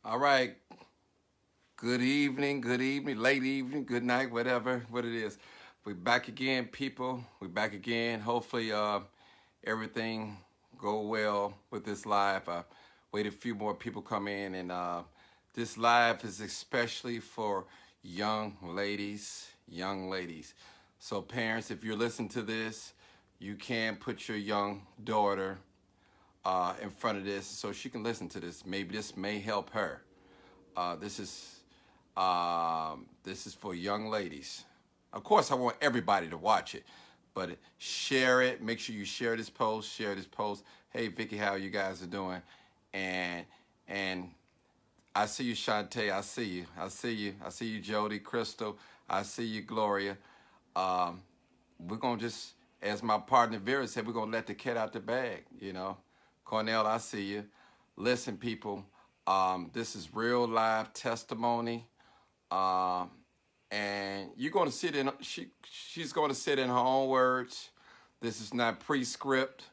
All right. Good evening, late evening, good night, whatever, what it is. We're back again, people. We're back again. Hopefully, everything go well with this live. I waited a few more people come in, and this live is especially for young ladies, young ladies. So, parents, if you're listening to this, you can put your young daughter in front of this so she can listen to this. Maybe this may help her. This is for young ladies. Of course, I want everybody to watch it, but share it. Make sure you share this post. Share this post. Hey, Vicky, how you guys are doing? And and I see you, Shantae. I see you. I see you. I see you, Jody, Crystal. I see you, Gloria. Um, we're gonna just, as my partner Vera said, we're gonna let the cat out the bag. Cornell, I see you. Listen, people. This is real live testimony. Um, and you're going to sit in. She's going to sit in her own words. This is not pre-script.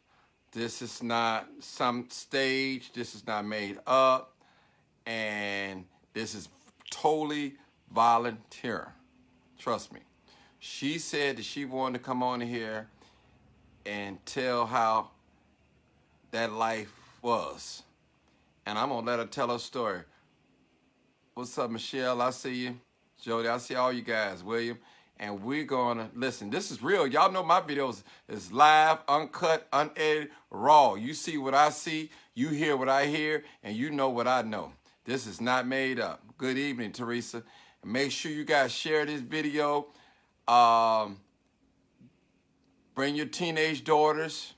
This is not some stage. This is not made up, and this is totally volunteer. Trust me. She said that she wanted to come on here and tell how that life was, and I'm gonna let her tell her story. What's up, Michelle? I see you. Jody, I see all you guys. William. And we're going to listen. This is real. Y'all know my videos is live, uncut, unedited, raw. You see what I see, you hear what I hear, and you know what I know. This is not made up. Good evening, Teresa. And make sure you guys share this video. Um, bring your teenage daughters.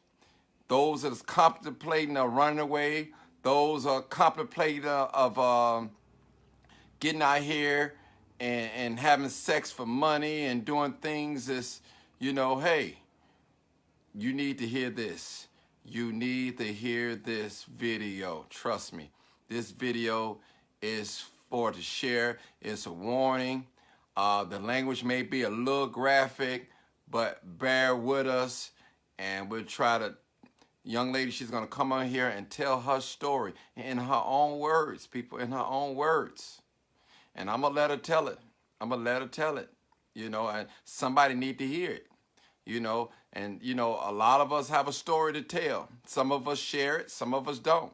Those that are contemplating of running away. Those are contemplating of getting out here and having sex for money and doing things that's, hey, you need to hear this. You need to hear this video. Trust me. This video is for to share. It's a warning. The language may be a little graphic, but bear with us, and we'll try to. Young lady, she's going to come on here and tell her story in her own words, people, in her own words. And I'm going to let her tell it. I'm going to let her tell it. And somebody need to hear it. And, a lot of us have a story to tell. Some of us share it. Some of us don't.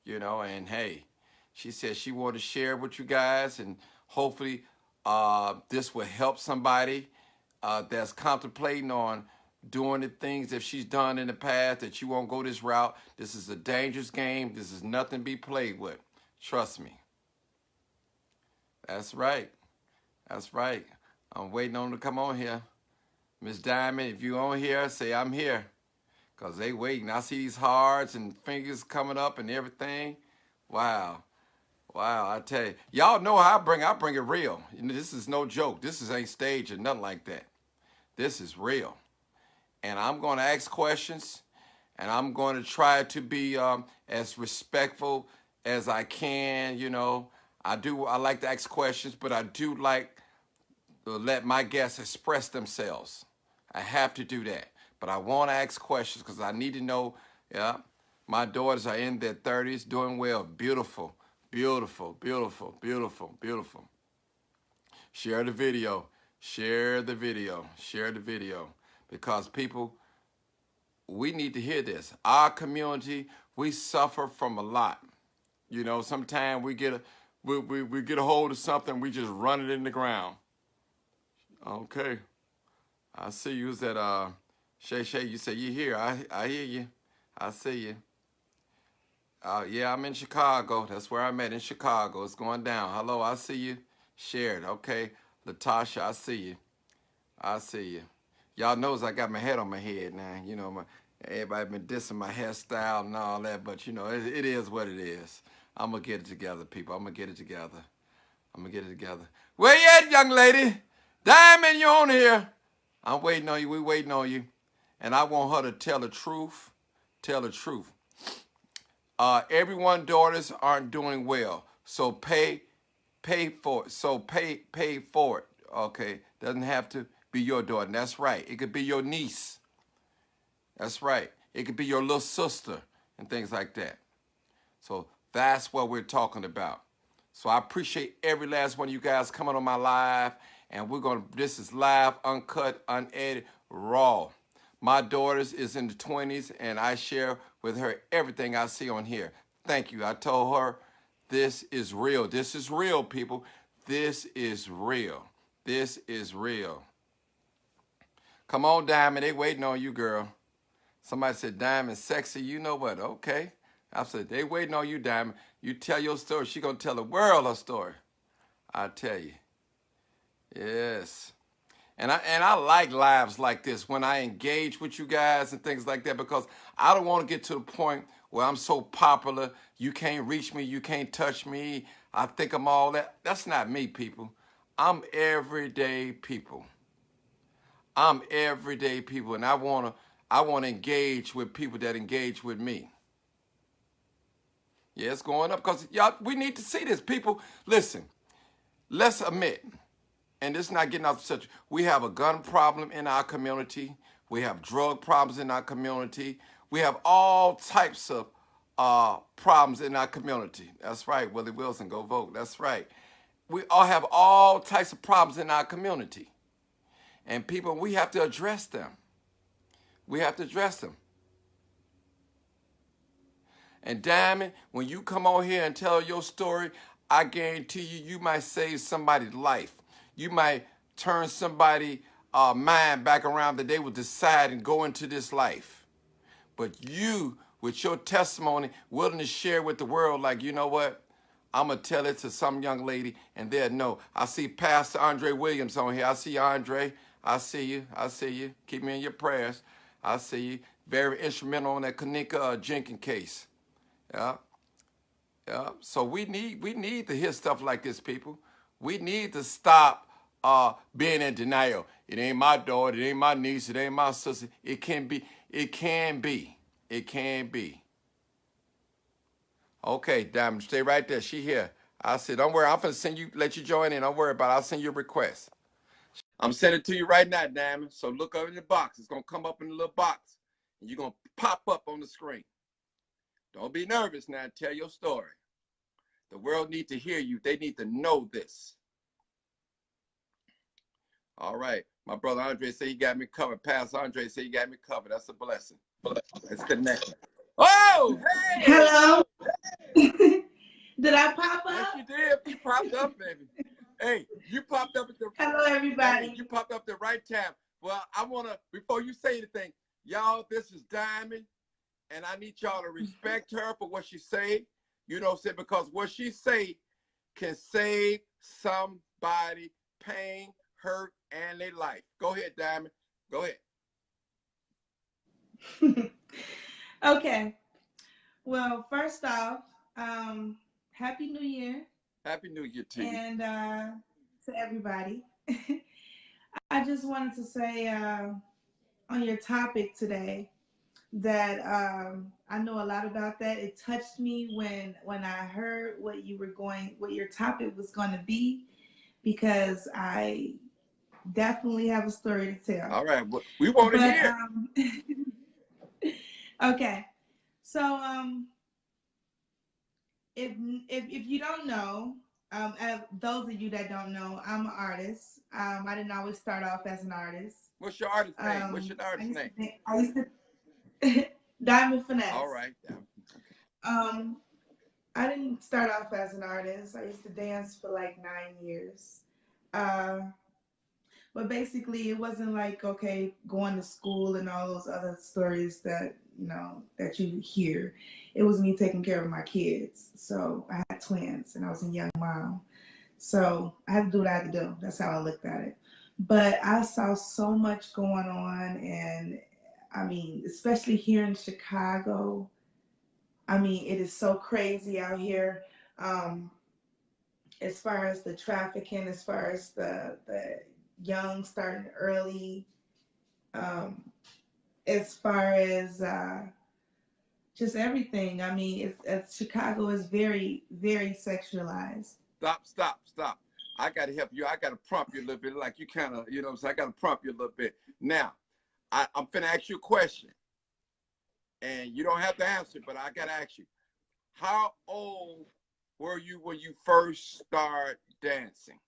And hey, she said she wanted to share it with you guys. And hopefully this will help somebody that's contemplating on doing the things that she's done in the past, that you won't go this route. This is a dangerous game. This is nothing to be played with. Trust me. That's right. That's right. I'm waiting on them to come on here. Miss Diamond, if you on here, say I'm here. Because they waiting. I see these hearts and fingers coming up and everything. Wow. Wow, I tell you. Y'all know how I bring it real. This is no joke. This ain't stage or nothing like that. This is real. And I'm going to ask questions. And I'm going to try to be as respectful as I can, I like to ask questions, but I do like to let my guests express themselves. I have to do that. But I want to ask questions because I need to know, yeah, my daughters are in their 30s, doing well. Beautiful, beautiful, beautiful, beautiful, beautiful. Share the video. Share the video. Share the video. Because people, we need to hear this. Our community, we suffer from a lot. Sometimes we get a hold of something, we just run it in the ground. Okay. I see you. Was that Shay, you say you here. I hear you. I see you. Yeah, I'm in Chicago. That's where I'm at, in Chicago. It's going down. Hello, I see you. Shared. Okay. Latasha, I see you. I see you. Y'all knows I got my head on my head now. Everybody been dissing my hairstyle and all that, but it is what it is. I'm going to get it together, people. I'm going to get it together. I'm going to get it together. Where you at, young lady? Diamond, you on here. I'm waiting on you. We waiting on you. And I want her to tell the truth. Tell the truth. Everyone daughters aren't doing well. So pay for it. So pay for it. Okay. Doesn't have to be your daughter. And that's right. It could be your niece. That's right. It could be your little sister and things like that. So that's what we're talking about. So I appreciate every last one of you guys coming on my live. And this is live, uncut, unedited, raw. My daughter's is in the 20s, and I share with her everything I see on here. Thank you. I told her this is real. This is real, people. This is real. This is real. Come on, Diamond. They waiting on you, girl. Somebody said, Diamond, sexy. You know what? Okay. I said, they waiting on you, Diamond. You tell your story. She going to tell the world her story. I tell you. Yes. And I like lives like this when I engage with you guys and things like that, because I don't want to get to the point where I'm so popular, you can't reach me, you can't touch me. I think I'm all that. That's not me, people. I'm everyday people. I'm everyday people, and I wanna engage with people that engage with me. Yeah, it's going up because y'all, we need to see this. People, listen, let's admit, and this is not getting off the subject, we have a gun problem in our community. We have drug problems in our community. We have all types of problems in our community. That's right, Willie Wilson, go vote. That's right. We all have all types of problems in our community. And people, we have to address them. We have to address them. And Diamond, when you come on here and tell your story, I guarantee you, you might save somebody's life. You might turn somebody's mind back around that they will decide and go into this life. But you, with your testimony, willing to share with the world, like, you know what? I'm going to tell it to some young lady, and they'll know. I see Pastor Andre Williams on here. I see Andre. I see you. I see you. Keep me in your prayers. I see you. Very instrumental on that Kanika Jenkins case. Yeah. Yeah. So we need to hear stuff like this, people. We need to stop being in denial. It ain't my daughter, it ain't my niece, it ain't my sister. It can be. It can be. It can be. Okay, Diamond, stay right there. She here. I said, don't worry, I'm gonna send you, let you join in. Don't worry about it. I'll send you a request. I'm sending it to you right now, Diamond. So look over in the box. It's gonna come up in the little box, and you're gonna pop up on the screen. Don't be nervous now. Tell your story. The world needs to hear you. They need to know this. All right. My brother Andre said he got me covered. Pastor Andre said he got me covered. That's a blessing. Let's connect. Oh, hey! Hello. Did I pop up? Yes, you did. You popped up, baby. Hey, you popped up at the. Hello, everybody. Hey, you popped up the right time. Well, I wanna, before you say anything, y'all, this is Diamond, and I need y'all to respect her for what she say. You know what I'm saying? Because what she say can save somebody pain, hurt, and their life. Go ahead, Diamond. Go ahead. Okay. Well, first off, Happy New Year. Happy New Year to you. And to everybody. I just wanted to say on your topic today that I know a lot about that. It touched me when I heard what your topic was going to be, because I definitely have a story to tell. All right, we want to hear. Okay, so if you don't know, those of you that don't know, I'm an artist. I didn't always start off as an artist. What's your artist name? What's your artist name? I used to Diamond Finesse. All right. I didn't start off as an artist. I used to dance for like 9 years. But basically, it wasn't like, okay, going to school and all those other stories that, that you hear. It was me taking care of my kids. So I had twins and I was a young mom. So I had to do what I had to do. That's how I looked at it. But I saw so much going on. And I mean, especially here in Chicago, I mean, it is so crazy out here. As far as the trafficking, as far as the young starting early, as far as just everything. I mean, Chicago is very, very sexualized. Stop. I got to help you. I got to prompt you a little bit, like you kind of, you know what I'm saying? I got to prompt you a little bit. Now, I'm finna ask you a question, and you don't have to answer, but I got to ask you, how old were you when you first start dancing?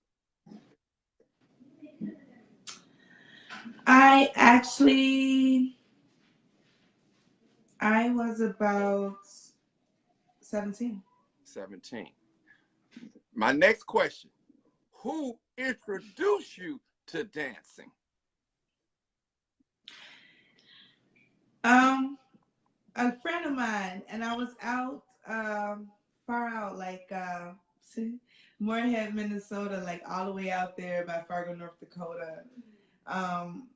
I actually, I was about 17. 17. My next question, who introduced you to dancing? Um, a friend of mine, and I was out, far out, like, see, Moorhead, Minnesota, like all the way out there by Fargo, North Dakota. Um,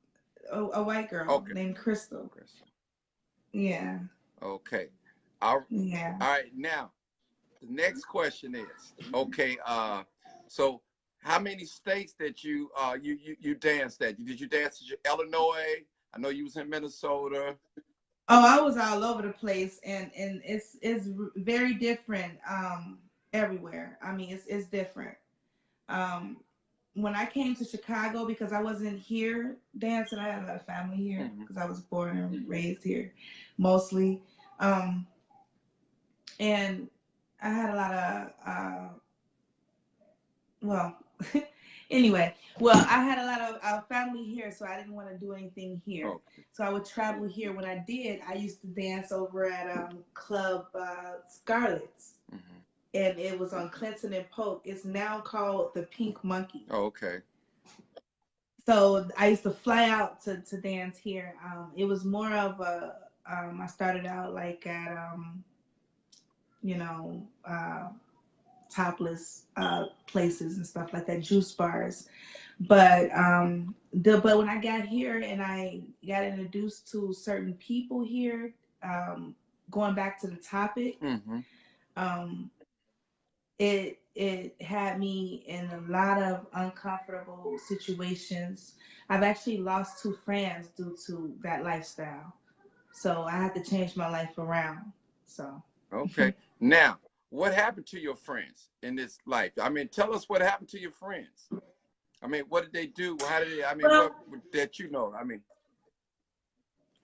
a white girl Okay. named Crystal. Crystal. Yeah, Okay. All yeah. right. Now, the next question is, okay, so how many states that you danced at? Did you dance in Illinois? I know you was in Minnesota. Oh, I was all over the place, and it's very different everywhere. I mean, it's different. Um, when I came to Chicago, because I wasn't here dancing, I had a lot of family here Mm-hmm. because I was born and raised here, mostly. Um, and I had a lot of well, anyway, well, I had a lot of family here, so I didn't want to do anything here. Okay. So I would travel here. When I did, I used to dance over at Club Scarlet's, Mm-hmm. and it was on Clinton and Polk. It's now called the Pink Monkey. Okay. So I used to fly out to dance here. It was more of a I started out like at you know topless places and stuff like that, juice bars. But when I got here and I got introduced to certain people here, going back to the topic, Mm-hmm. um, it had me in a lot of uncomfortable situations. I've actually lost two friends due to that lifestyle, so I had to change my life around. So. Okay. Now, what happened to your friends in this life? I mean, tell us what happened to your friends. I mean, what did they do? How did they? I mean, Well, what that you know? I mean,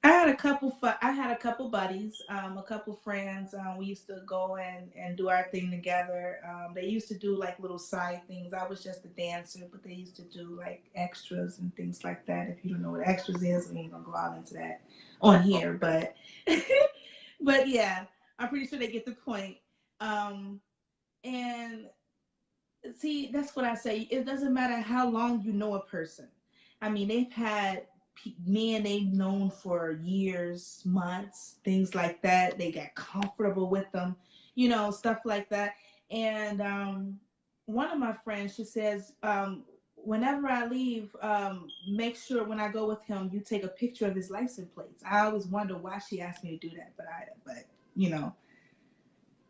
I had a couple buddies, a couple friends. We used to go and do our thing together. They used to do like little side things. I was just a dancer, but they used to do like extras and things like that. If you don't know what extras is, we ain't gonna go out into that on here. okay. But yeah, I'm pretty sure they get the point. Um, and see, that's what I say. It doesn't matter how long you know a person. I mean, they've had men they've known for years, months, things like that. They got comfortable with them, stuff like that. And one of my friends, she says, whenever I leave, make sure when I go with him, you take a picture of his license plates. I always wonder why she asked me to do that, but you know,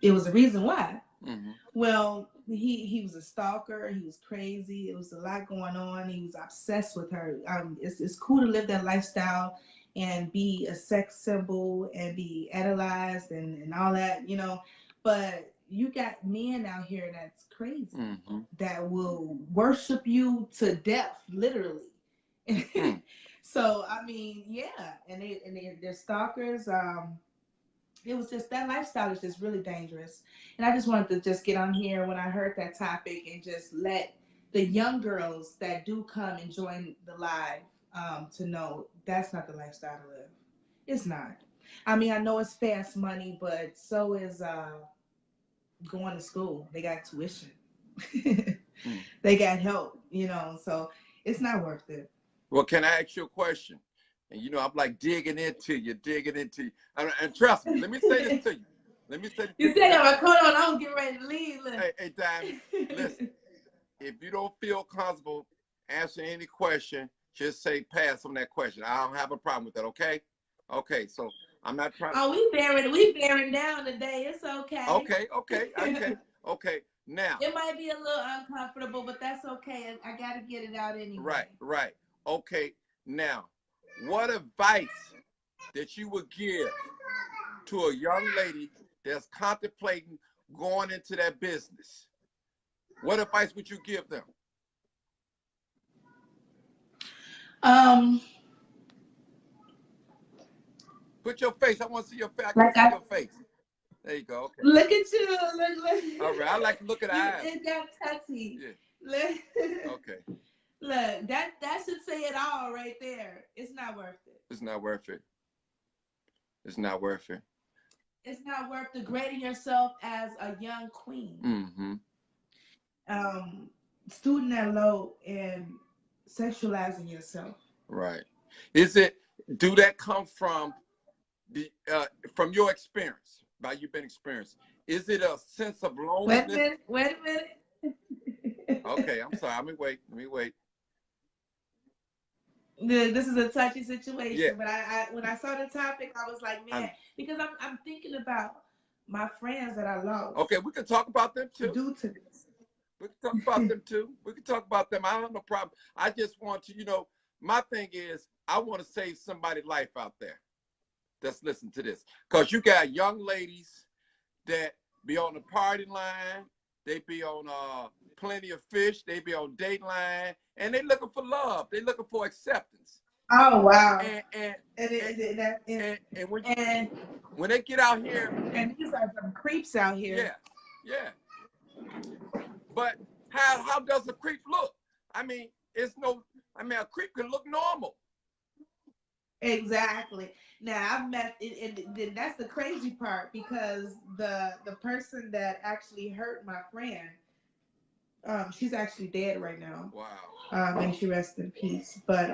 it was a reason why. Mm-hmm. Well, he was a stalker. He was crazy. It was a lot going on. He was obsessed with her. It's cool to live that lifestyle and be a sex symbol and be idolized and all that, But you got men out here that's crazy Mm-hmm. that will worship you to death, literally. Mm. So I mean, yeah, they're stalkers. It was just that lifestyle is just really dangerous. And I just wanted to just get on here when I heard that topic and just let the young girls that do come and join the live to know that's not the lifestyle to live. It's not. I mean, I know it's fast money, but so is going to school. They got tuition. Mm. They got help, so it's not worth it. Well, can I ask you a question? And I'm like digging into you. And trust me, let me say this to you. Let me say this to You you. said that my coat on, I was getting ready to leave. Hey, Diamond, listen. If you don't feel comfortable answering any question, just say pass on that question. I don't have a problem with that. Okay. Okay. So I'm not trying. Oh, we bearing down today. It's okay. Okay. Okay. Okay. Okay. Now, It might be a little uncomfortable, but that's okay. I got to get it out right. anyway. Right. Okay. Now, what advice that you would give to a young lady that's contemplating going into that business? What advice would you give them? Um, Put your face. I want to see your face. I can't like see I your face. There you go. Okay. Look at you. Look. All right. I like to look at the eyes. It got touchy. Yeah. Look. Okay. Look, that should say it all right there. It's not worth it. It's not worth it. It's not worth it. It's not worth degrading yourself as a young queen. Mm-hmm. Um, Student at low and sexualizing yourself. Right. Is it? Do that come the from your experience? By you've been experienced, is it a sense of Wait a loneliness? minute. Wait a minute. Okay, I'm sorry. Let me wait. Let me wait. This is a touchy Yeah. situation, but I when I saw the topic, I was like, man, I'm, because I'm thinking about my friends that I lost okay, we can talk about them too. due to this. We can talk about them too. We can talk about them. I don't have no problem. I just want to, my thing is, I want to save somebody's life out there that's listening to this. Because you got young ladies that be on the party line, they be on Plenty of Fish, they be on Dateline, and they looking for love. They looking for acceptance. Oh wow! And and And and, and and when they get out here, and these are some creeps out here. yeah, yeah. But how does a creep look? I mean, a creep can look normal. Exactly. Now I've met, and that's the crazy part because the person that actually hurt my friend, she's actually dead right now. Wow. May she rest in peace. But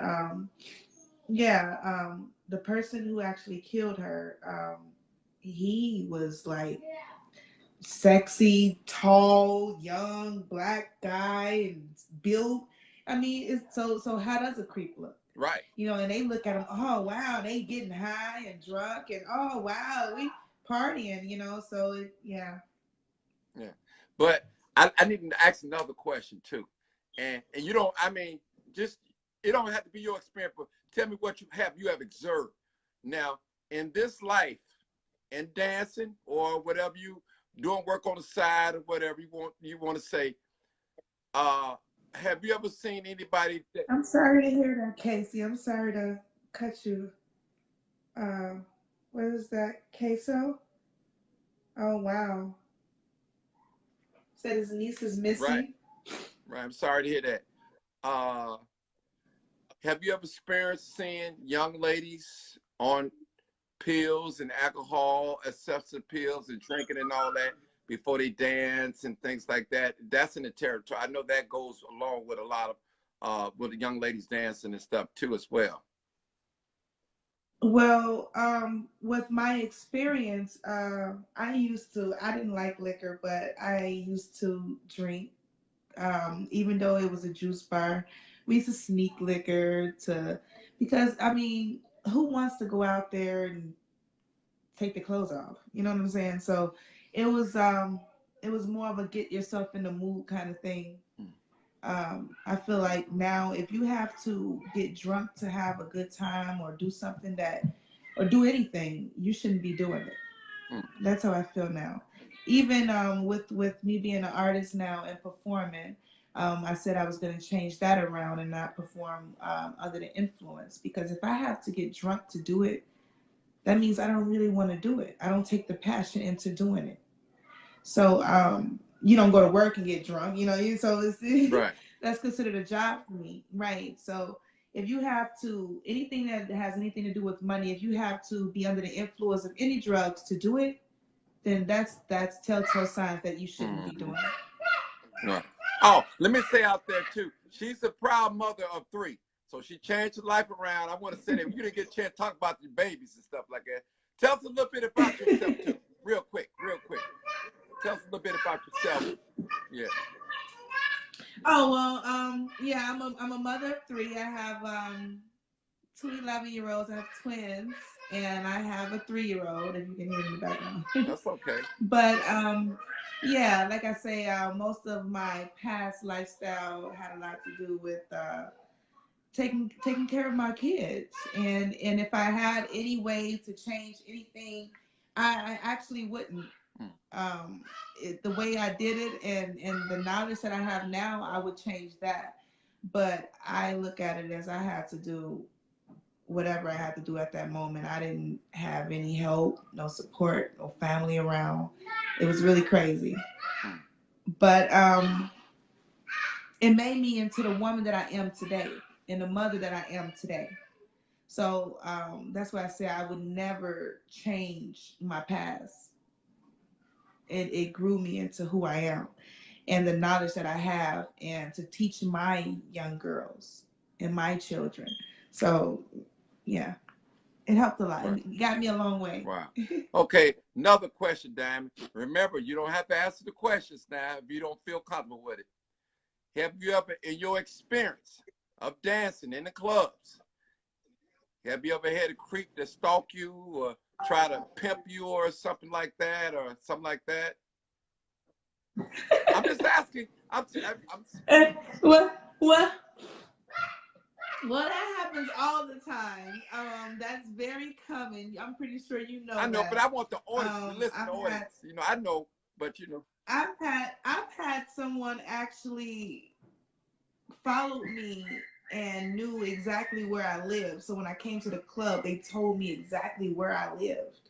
yeah, the person who actually killed her, he was like sexy, tall, young, black guy, and built. I mean, it's so. How does a creep look? Right. And they look at them. Oh wow, they getting high and drunk, and oh wow, we partying. So yeah. Yeah. But I need to ask another question too. And you don't, I mean, just it don't have to be your experience, but tell me what you have observed. Now, in this life, in dancing or whatever you doing work on the side or whatever you want to say, have you ever seen anybody that I'm sorry to hear that, Casey. I'm sorry to cut you. Uh, what is that, queso? Oh wow. Said his niece is right, missing. right. I'm sorry to hear that. Uh have you ever experienced seeing young ladies on pills and alcohol, excessive pills and drinking and all that before they dance and things like that? That's in the territory. I know that goes along with a lot of with the young ladies dancing and stuff too as well. Well, with my experience, I didn't like liquor, but I used to drink. Even though it was a juice bar, we used to sneak liquor because I mean, who wants to go out there and take the clothes off? You know what I'm saying? So it was, it was more of a get yourself in the mood kind of thing. Mm. I feel like now if you have to get drunk to have a good time or do something or do anything, you shouldn't be doing it. Mm. That's how I feel now. Even with me being an artist now and performing, I said I was going to change that around and not perform under the influence, because if I have to get drunk to do it, that means I don't really want to do it. I don't take the passion into doing it. So you don't go to work and get drunk, so Right. that's considered a job for me, right? So if you have to anything that has anything to do with money, if you have to be under the influence of any drugs to do it, then that's telltale signs that you shouldn't be Mm-hmm. doing it. Right. Oh, let me say out there too, she's a proud mother of 3. So she changed her life around. I want to say that you didn't get a chance to talk about your babies and stuff like that. Tell us a little bit about yourself too. Real quick, real quick. Tell us a little bit about yourself. Yeah. Oh well, yeah, I'm a mother of 3. I have 2 11-year-olds. I have twins, and I have a 3-year-old. If you can hear me in the background. That's okay. But yeah, like I say, most of my past lifestyle had a lot to do with taking care of my kids, and if I had any way to change anything, I actually wouldn't. Mm. The way I did it and the knowledge that I have now, I would change that. But I look at it as I have to do whatever I had to do at that moment. I didn't have any help, no support, no family around. It was really crazy. Mm. But it made me into the woman that I am today and the mother that I am today. So that's why I say I would never change my past. It grew me into who I am and the knowledge that I have, and to teach my young girls and my children. So yeah, it helped a lot. Right. It got me a long way. Wow. Okay, another question, Diamond. Remember, you don't have to answer the questions now if you don't feel comfortable with it. Have you ever, in your experience of dancing in the clubs, have you ever had a creep that stalk you or try to pimp you or something like that or something like that? I'm just asking. I'm What? Well, that happens all the time. That's very common. I'm pretty sure you I know know, but that. I want the audience to listen. The I've had, audience, I know, but I've had someone actually followed me and knew exactly where I lived. So when I came to the club, they told me exactly where I lived.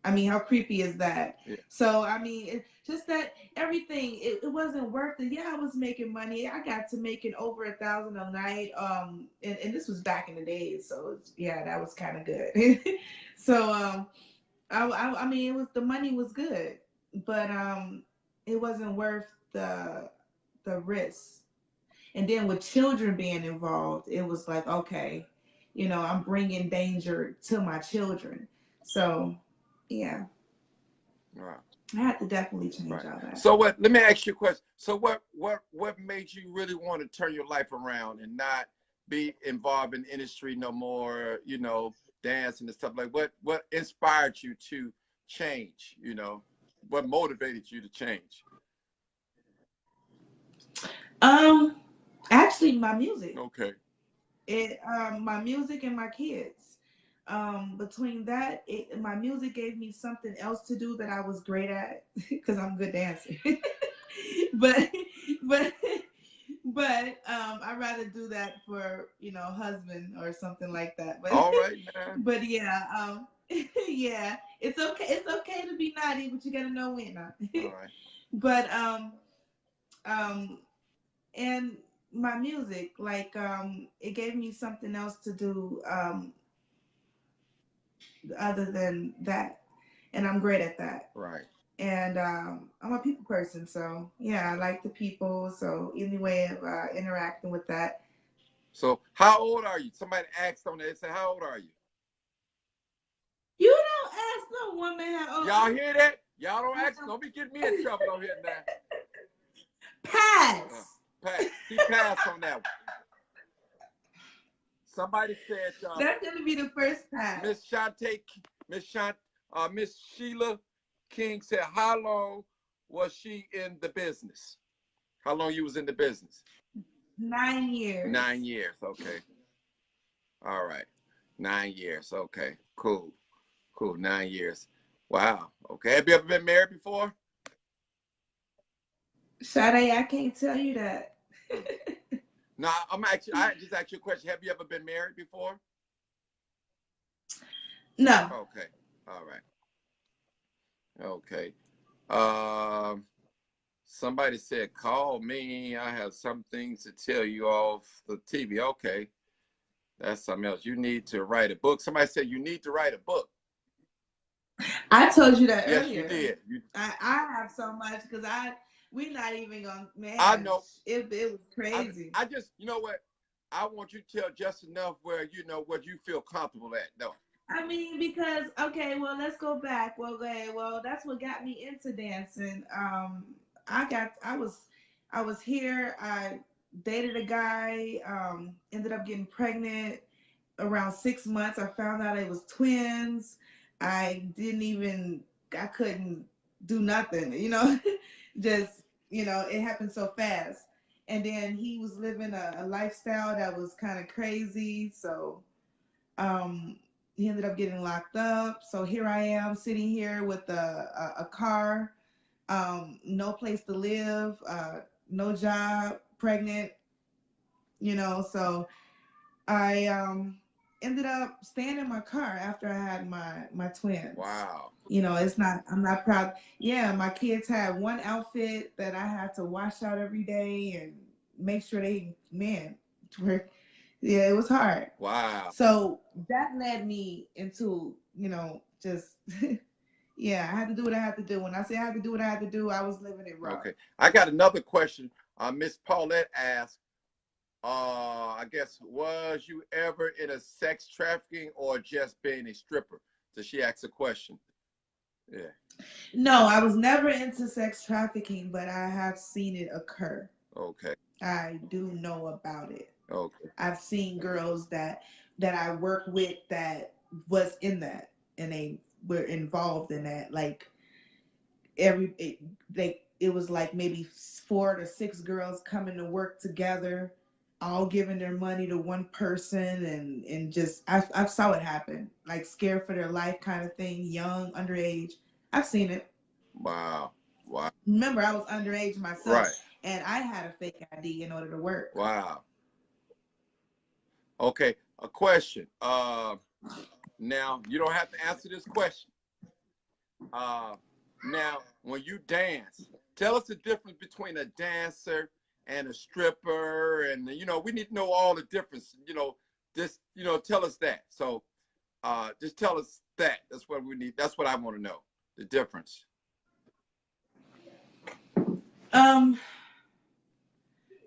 I mean, how creepy is that? yeah, So, I mean, just that everything, it wasn't worth it. Yeah, I was making money. I got to making over 1,000 a night. And this was back in the days. So, yeah, that was kind of good. So, I mean, it was, the money was good, but it wasn't worth the risk. And then with children being involved, it was like, okay, I'm bringing danger to my children. So, yeah, right, I had to definitely change right. all that. So what? Let me ask you a question. So what made you really want to turn your life around and not be involved in the industry no more? Dancing and stuff like. What inspired you to change? What motivated you to change? Um, Actually, my music. Okay. My music and my kids. Between that, my music gave me something else to do that I was great at because I'm a good dancer. but but I'd rather do that for husband or something like that. But All right, man. but yeah, yeah, it's okay. It's okay to be naughty, but you gotta know when not. All right. But um and my music, like, it gave me something else to do, other than that, and I'm great at that. Right. And I'm a people person, so yeah, I like the people. So any way of interacting with that. So how old are you? Somebody asked on there. They said, "How old are you?" You don't ask no woman how old. Y'all hear that? Y'all don't ask. I'm Don't be getting me in trouble on here now. Uh, pass. Pat, she passed on that one. Somebody said, That's gonna be the first pass. Miss Shante, Miss Shant, Miss Sheila King said, "How long was she in the business? How long you was in the business?" 9 years. 9 years. Okay. All right. 9 years. Okay. Cool. Cool. 9 years. Wow. Okay. Have you ever been married before? Sade, I can't tell you that. No, I just asked you a question. Have you ever been married before? No. Okay. All right. Okay. Um, Somebody said, call me. I have some things to tell you off the TV. Okay. That's something else. You need to write a book. Somebody said you need to write a book. I told you that Yes, you earlier. did. I have so much because we're not even gonna, I man. know. It was crazy. I just, you know what? I want you to tell just enough where what you feel comfortable at. No. I mean, because okay, well, let's go back. Well, okay, well, that's what got me into dancing. I was here. I dated a guy. Ended up getting pregnant around 6 months. I found out it was twins. I didn't even. I couldn't do nothing. Just it happened so fast. And then he was living a lifestyle that was kind of crazy. So um, he ended up getting locked up. So here I am sitting here with a car, no place to live, no job, pregnant. So I ended up staying in my car after I had my twins. Wow. You know, it's not. I'm not proud. Yeah, my kids had one outfit that I had to wash out every day and make sure they, man, were, yeah, it was hard. Wow. So that led me into, just yeah, I had to do what I had to do. When I say I had to do what I had to do, I was living it rough. Okay. I got another question. Miss Paulette asked, I guess, was you ever in a sex trafficking or just being a stripper? So she asked a question. Yeah. No, I was never into sex trafficking, but I have seen it occur. Okay. I do know about it. Okay. I've seen girls that I work with that was in that, and they were involved in that. Like it was like maybe 4 to 6 girls coming to work together, all giving their money to one person, and just I saw it happen, like scared for their life kind of thing, young, underage. I've seen it. Wow. Wow. Remember, I was underage Right. myself, and I had a fake ID in order to work. Wow. Okay. A question. Now you don't have to answer this question. Uh, Now when you dance, tell us the difference between a dancer and a stripper, and we need to know all the difference. Just tell us that. So, just tell us that. That's what we need. That's what I want to know. The difference. Um,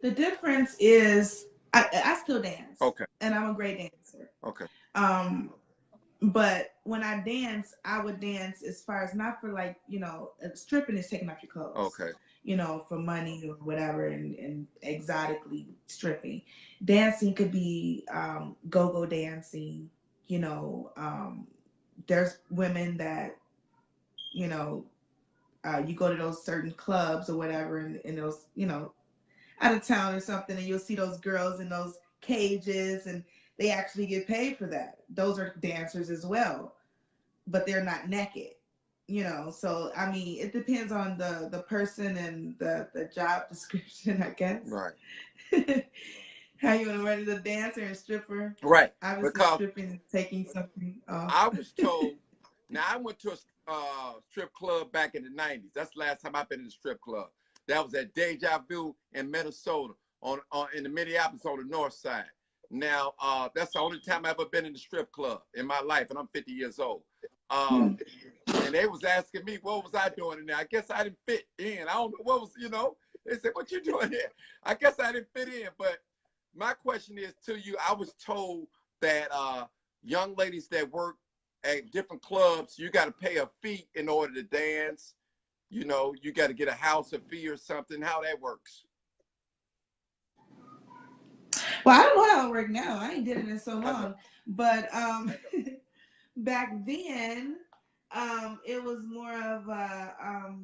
the difference is I still dance, Okay. and I'm a great dancer. Okay. Um, but when I dance, I would dance as far as not for like, stripping is taking off your clothes, Okay. for money or whatever, and exotically stripping. Dancing could be go-go dancing, you know. There's women that, you know, you go to those certain clubs or whatever, and those, out of town or something, and you'll see those girls in those cages, and they actually get paid for that. Those are dancers as well, but they're not naked. So I mean, it depends on the person and the job description, I guess. Right. How you want to run as a dancer and stripper? Right. Obviously, Because stripping is taking something off. I was told. Now I went to a strip club back in the '90s. That's the last time I've been in a strip club. That was at Deja Vu in Minnesota, on in the Minneapolis on the north side. Now that's the only time I've ever been in a strip club in my life, and I'm 50 years old. Hmm. And they was asking me what was I doing in there. I guess I didn't fit in. I don't know what was. They said, "What you doing here?" I guess I didn't fit in. But my question is to you. I was told that young ladies that work at different clubs, you got to pay a fee in order to dance. You got to get a house, a fee or something. How that works? Well, I don't know how it works now. I ain't did it in so I know. long, but back then, it was more of a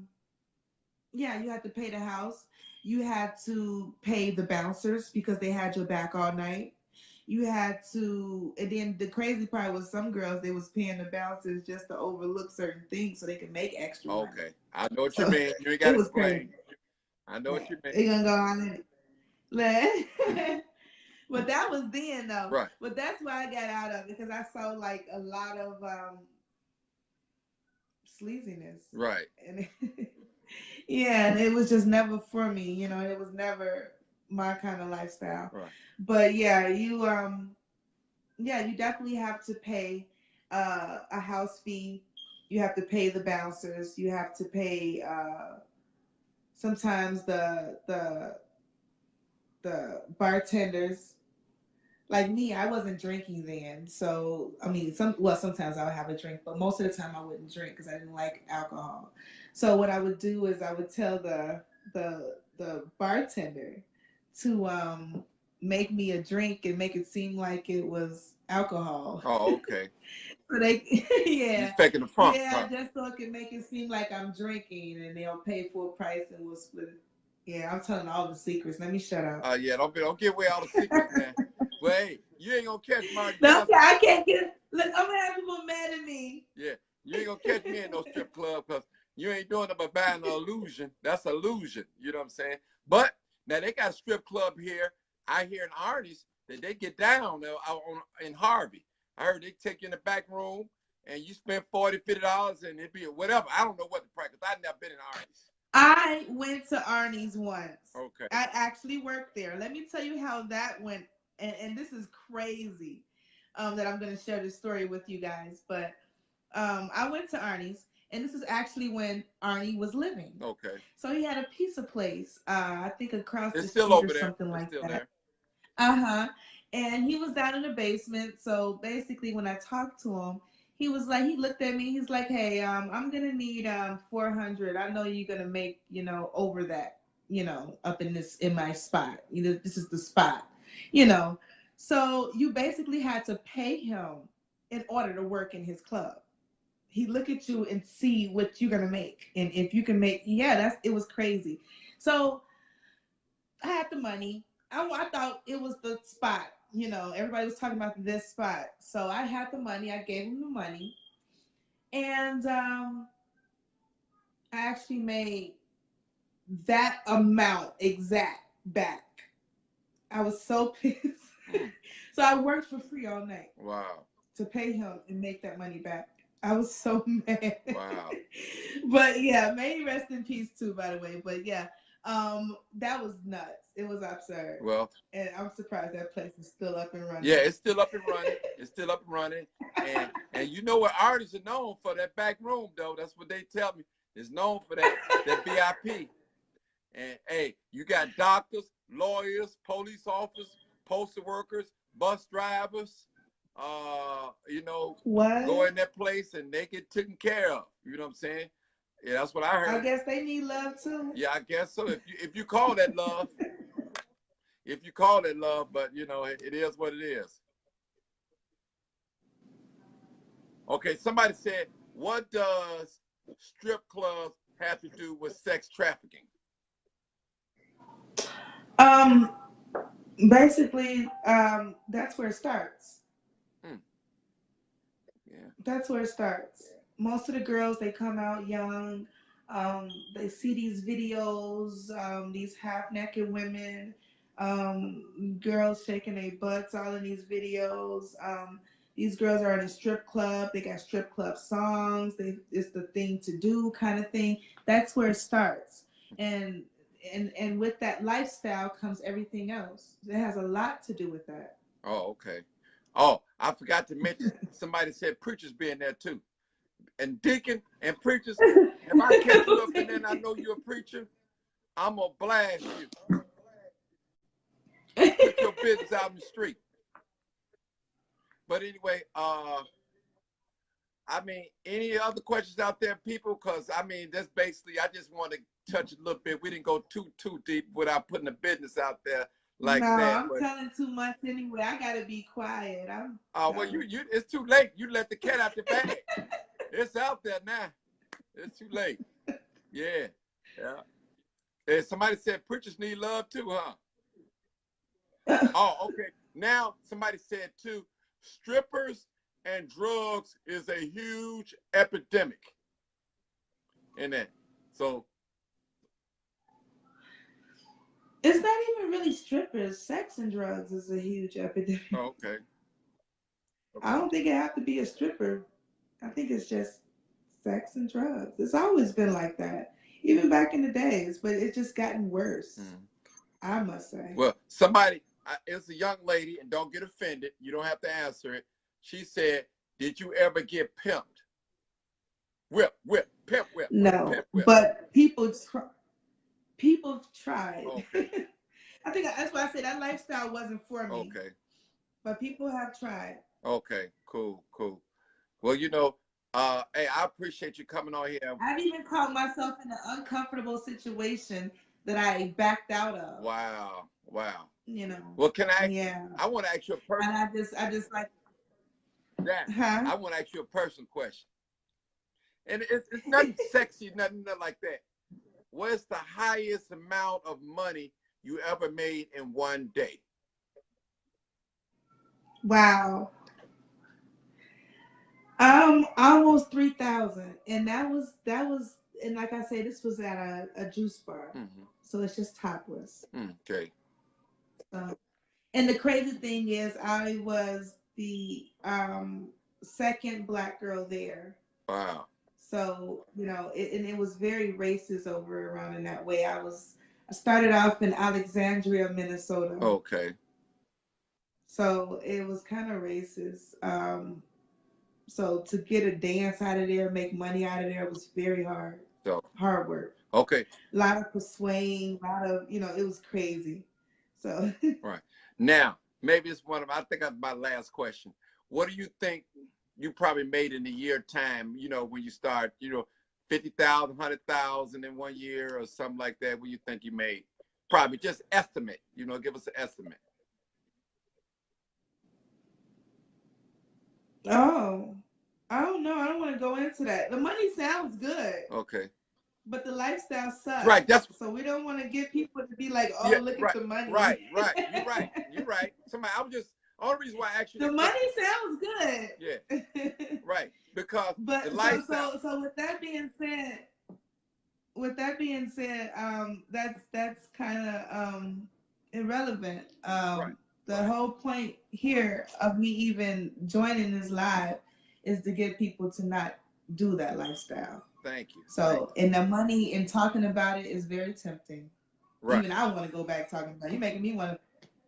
yeah, you had to pay the house. You had to pay the bouncers because they had your back all night. You had to, and then the crazy part was some girls they was paying the bouncers just to overlook certain things so they could make extra money. Okay, I know what you So mean. You ain't got it to was explain. crazy. I know Yeah, what you mean. they gonna go on in it. But that was then though. Right. But that's why I got out of it because I saw like a lot of sleaziness, Right. and yeah, and it was just never for me. It was never my kind of lifestyle. Right. But yeah, you definitely have to pay a house fee. You have to pay the bouncers. You have to pay sometimes the bartenders. Like me, I wasn't drinking then, so I mean, sometimes I would have a drink, but most of the time I wouldn't drink because I didn't like alcohol. So what I would do is I would tell the bartender to make me a drink and make it seem like it was alcohol. Oh, okay. So they, You yeah, faking the funk, yeah, huh? just so it can make it seem like I'm drinking, and they'll pay full price and we'll split it. Yeah, I'm telling all the secrets. Let me shut up. Yeah, don't give away all the secrets now. Well, hey, you ain't gonna catch Mark No, Johnson. I can't get. Look, I'm gonna have people mad at me. Yeah, you ain't gonna catch me in no strip club because you ain't doing it but buying an illusion. That's illusion. You know what I'm saying? But now they got a strip club here. I hear in Artie's that they get down in Harvey. I heard they take you in the back room and you spend $40, $50 and it'd be whatever. I don't know what the price. I've never been in Arnie's. I went to Arnie's once. Okay. I actually worked there. Let me tell you how that went. And this is crazy that I'm going to share this story with you guys. But I went to Arnie's, and this is actually when Arnie was living. Okay. So he had a pizza place, I think across the It's still street or over there. something It's like still that. there. Uh-huh. And he was down in the basement. So basically when I talked to him, he was like, he looked at me, he's like, hey, I'm gonna need 400. I know you're gonna make, over that, up in my spot. This is the spot, you know. So you basically had to pay him in order to work in his club. He look at you and see what you're gonna make. And if you can make, yeah, it was crazy. So I had the money. I thought it was the spot. Everybody was talking about this spot. So I had the money. I gave him the money. And I actually made that amount exact back. I was so pissed. So I worked for free all night. Wow. To pay him and make that money back. I was so mad. Wow. But yeah, may he rest in peace too, by the way. But yeah, that was nuts. It was absurd. Well, and I'm surprised that place is still up and running. Yeah, it's still up and running. It's still up and running. And you know what artists are known for, that back room though. That's what they tell me. It's known for that VIP. And hey, you got doctors, lawyers, police officers, postal workers, bus drivers, what? go in that place and they get taken care of. You know what I'm saying? Yeah, that's what I heard. I guess they need love too. Yeah, I guess so. If you call that love, if you call it love, but it is what it is. Okay, somebody said, what does strip clubs have to do with sex trafficking? Um, Basically, that's where it starts. Yeah. That's where it starts. Most of the girls, they come out young. They see these videos, these half naked women, girls shaking their butts all in these videos. These girls are in a strip club. They got strip club songs. It's the thing to do kind of thing. That's where it starts. And with that lifestyle comes everything else. It has a lot to do with that. Oh, okay. Oh, I forgot to mention, somebody said preachers being there too. And deacon and preachers, if I catch you up in there and I know you're a preacher, I'm going to blast you. Put your business out in the street. But anyway, any other questions out there, people? Because, that's basically, I just want to touch a little bit. We didn't go too deep without putting the business out there like no, that. I'm telling too much anyway. I got to be quiet. Well, it's too late. You let the cat out the bag. It's out there now. It's too late. Yeah. And somebody said preachers need love too, huh? Oh, okay. Now somebody said too, strippers and drugs is a huge epidemic in that. So it's not even really strippers. Sex and drugs is a huge epidemic. Oh, okay. I don't think it have to be a stripper. I think it's just sex and drugs. It's always been like that, even back in the days, but it's just gotten worse. I must say. Well, it's a young lady, and don't get offended. You don't have to answer it. She said, "Did you ever get pimped? Whip, pimp, whip." No, pimp, whip. But people tried. Okay. I think that's why I said that lifestyle wasn't for me. Okay. But people have tried. Okay, cool. Well, hey, I appreciate you coming on here. I've even caught myself in an uncomfortable situation that I backed out of. Wow. Well, can I? Yeah. I want to ask you a personal. And I just like. That. Huh? I want to ask you a personal question. And it's nothing sexy, nothing like that. What's the highest amount of money you ever made in one day? Wow. Almost 3,000, and that was, and like I said, this was at a juice bar, so it's just topless. Okay. And the crazy thing is, I was, the second black girl there. Wow. So, and it was very racist over around in that way. I started off in Alexandria, Minnesota. Okay. So it was kind of racist. So to get a dance out of there, make money out of there was very hard. So Hard work. okay. A lot of persuading, a lot of, it was crazy. So Right. Now, maybe it's one of I think that's my last question. What do you think you probably made in a year time, when you start, 50,000, 100,000 in 1 year or something like that? What you think you made? Probably just estimate, give us an estimate. oh, I don't know. I don't want to go into that. The money sounds good, Okay. but the lifestyle Right. sucks. That's So we don't want to get people to be like, yeah, "Oh, look at right, the money." right. You're right. You're right. Somebody I was just only reason why I asked you The that question. money sounds Yeah, good. right. Because the But lifestyle. so with that being said, that's kind of irrelevant. Right, The right. whole point here of me even joining this live is to get people to not do that lifestyle. Thank you. Thank So, and the money and talking about it is very tempting. you. Right. Even I want to go back talking about it. You're making me want to.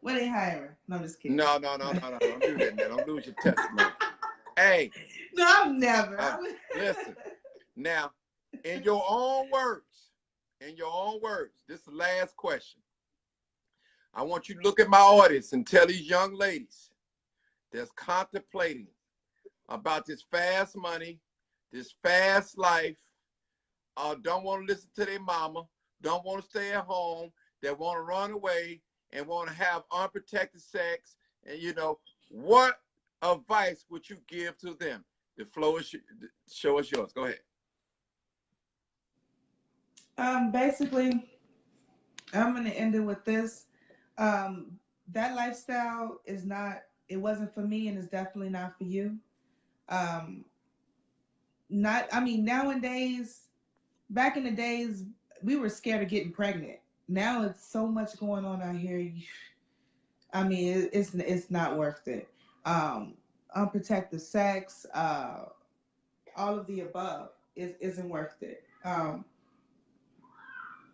What they hiring? No, I'm just kidding. No, no, no, no, no. Don't do that now. Don't lose your testimony. Hey, No, I'm never. listen. Now, in your own words, this is the last question. I want you to look at my audience and tell these young ladies that's contemplating about this fast money, this fast life, don't want to listen to their mama, don't want to stay at home, that want to run away and want to have unprotected sex. And what advice would you give to them? The floor is show us yours. Go ahead. Basically, I'm gonna end it with this. That lifestyle is not. It wasn't for me, and it's definitely not for you. Um, not. I mean, nowadays, back in the days, we were scared of getting pregnant. Now it's so much going on out here. I mean, it's not worth it. Unprotected sex, all of the above isn't worth it.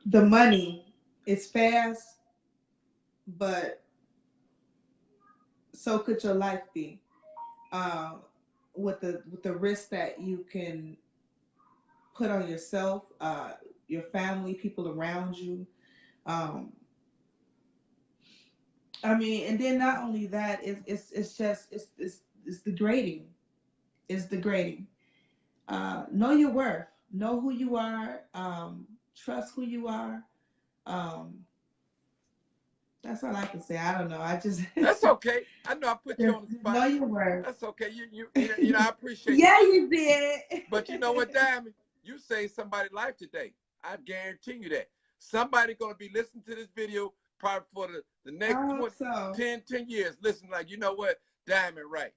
The money is fast, but so could your life be. With the risk that you can put on yourself, your family, people around you. Um, I mean, and then not only that, it's just it's degrading. It's degrading. Know your worth. Know who you are. Trust who you are. Um, that's all I can say. I don't know. I just That's okay. I know I put you just on the spot. know your worth. That's okay. I appreciate Yeah, you did. But you know what, Diamond? You saved somebody's life today. I guarantee you that. Somebody going to be listening to this video probably for the I next hope 20, so. 10 years. Listen, like, you know what? Diamond right.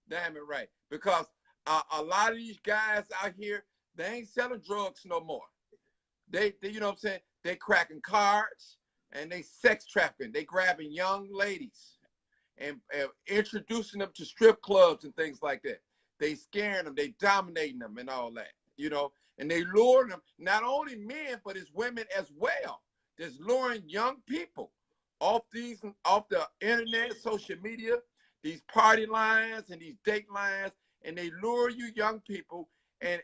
Diamond right. Because a lot of these guys out here, they ain't selling drugs no more. They you know what I'm saying? They cracking cards and they sex trafficking. They grabbing young ladies and introducing them to strip clubs and things like that. They scaring them, they dominating them and all that, and they luring them, not only men, but it's women as well. That's luring young people off the internet, social media, these party lines and these date lines, and they lure you young people and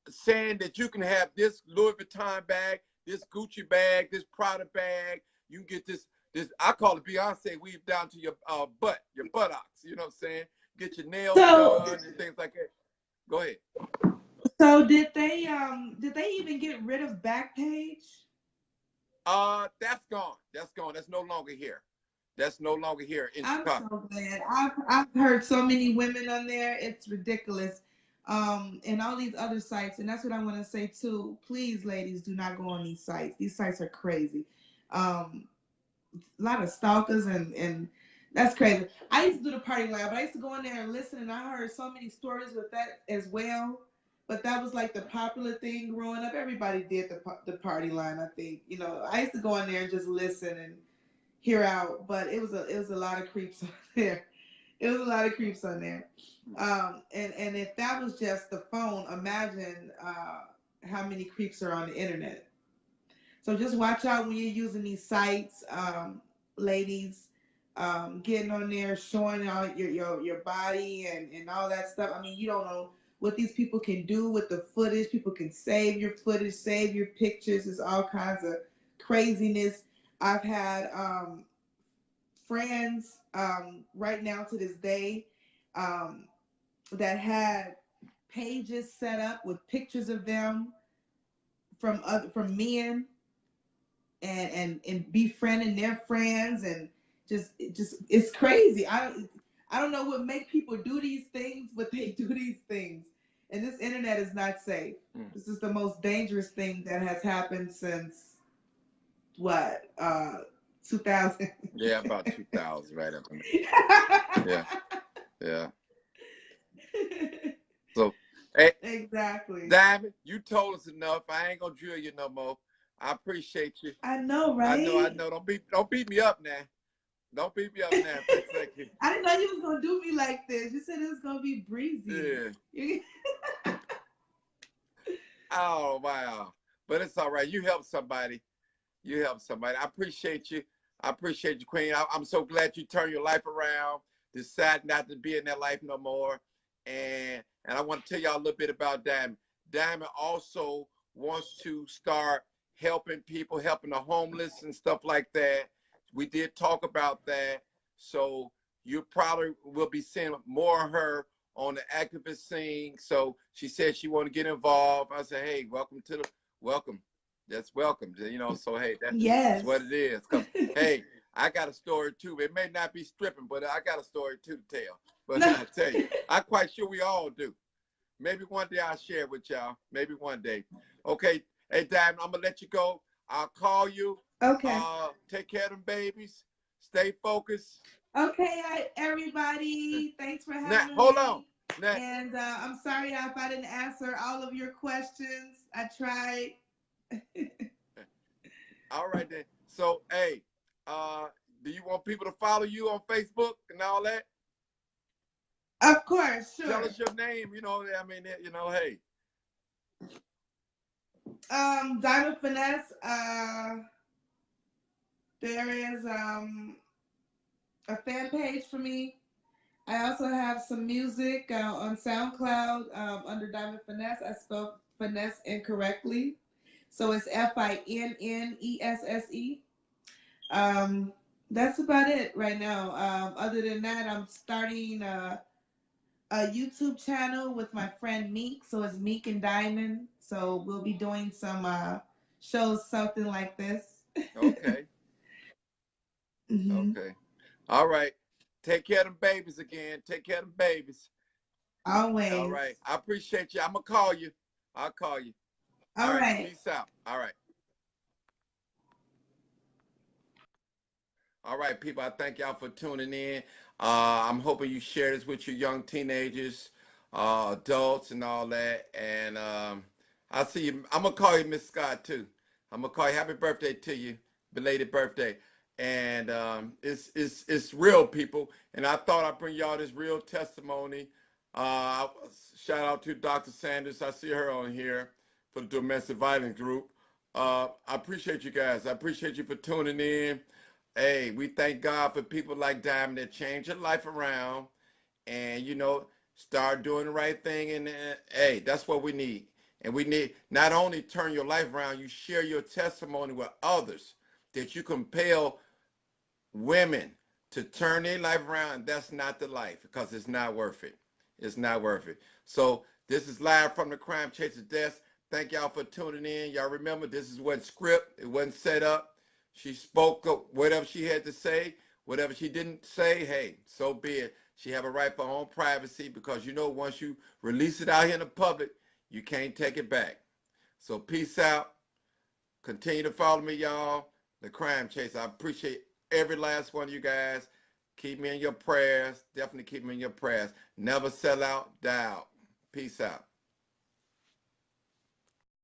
saying that you can have this Louis Vuitton bag, this Gucci bag, this Prada bag. You can get this I call it Beyonce weave down to your your buttocks. You know what I'm saying? Get your nails So done and things like that. Go ahead. so did they even get rid of Backpage? That's gone. That's gone. That's no longer here. That's no longer here in I'm Chicago. so glad. I've heard so many women on there. It's ridiculous. And all these other sites, and that's what I want to say too. Please, ladies, do not go on these sites. These sites are crazy. Um, a lot of stalkers and that's crazy. I used to do the party line, but I used to go in there and listen, and I heard so many stories with that as well. But that was like the popular thing growing up. Everybody did the party line. I think I used to go in there and just listen and hear out, but it was a lot of creeps on there. It was a lot of creeps on there. And if that was just the phone, imagine how many creeps are on the internet. So just watch out when you're using these sites, ladies. Getting on there, showing out your body and all that stuff. I mean, you don't know what these people can do with the footage. People can save your footage, save your pictures. There's all kinds of craziness. I've had friends right now to this day um, that had pages set up with pictures of them from men and befriending their friends and just it's crazy. I don't know what make people do these things, but they do these things. And this internet is not safe. This is the most dangerous thing that has happened since what 2000. Yeah, about 2000, right up in there. Yeah. So, hey, Exactly. Diamond, you told us enough. I ain't gonna drill you no more. I appreciate you. I know, right? I know. Don't beat me up now. Don't beat me up now. I didn't know you was gonna do me like this. You said it was gonna be breezy. Yeah. Oh wow. But it's all right. You help somebody. I appreciate you. I appreciate you, Queen. I'm so glad you turned your life around, decided not to be in that life no more. And I want to tell y'all a little bit about Diamond. Diamond also wants to start helping people, helping the homeless and stuff like that. We did talk about that. So you probably will be seeing more of her on the activist scene. So she said she want to get involved. I said, hey, welcome. That's welcome. You know, so hey, that's what it is. Because hey, I got a story too. It may not be stripping, but I got a story too to tell. But I tell you, I'm quite sure we all do. Maybe one day I'll share it with y'all. Maybe one day. Okay. Hey, Diamond, I'm gonna let you go. I'll call you. Okay. Take care of them babies. Stay focused. Okay, everybody. Thanks for having me. Hold on. And I'm sorry if I didn't answer all of your questions. I tried. All right then. So, hey, do you want people to follow you on Facebook and all that? Of course, sure. Tell us your name. You know, I mean, you know, hey. Diamond Finesse. There is a fan page for me. I also have some music on SoundCloud under Diamond Finesse. I spelled finesse incorrectly, so it's FINNESSE. That's about it right now. Other than that, I'm starting a YouTube channel with my friend Meek. So it's Meek and Diamond. So we'll be doing some shows, something like this. Okay. Mm-hmm. Okay. All right. Take care of them babies again. Take care of them babies. Always. All right. I appreciate you. I'm going to call you. I'll call you. All right. Peace out. All right. All right, people, I thank y'all for tuning in. I'm hoping you share this with your young teenagers, adults, and all that. And I'll see you. I'm going to call you Miss Scott, too. I'm going to call you happy birthday to you, belated birthday. And it's real, people. And I thought I'd bring y'all this real testimony. Shout out to Dr. Sanders. I see her on here for the domestic violence group. I appreciate you guys. I appreciate you for tuning in. Hey, we thank God for people like Diamond that change your life around and, you know, start doing the right thing. And hey, that's what we need. And we need not only turn your life around, you share your testimony with others that you compel women to turn their life around. That's not the life because it's not worth it. It's not worth it. So this is live from the Crime Chaser desk. Thank y'all for tuning in. Y'all remember this is what script. It wasn't set up. She spoke whatever she had to say. Whatever she didn't say, hey, so be it. She have a right for her own privacy because, you know, once you release it out here in the public, you can't take it back. So peace out. Continue to follow me, y'all. The Crime Chaser. I appreciate every last one of you guys. Keep me in your prayers. Definitely keep me in your prayers. Never sell out, die out. Peace out.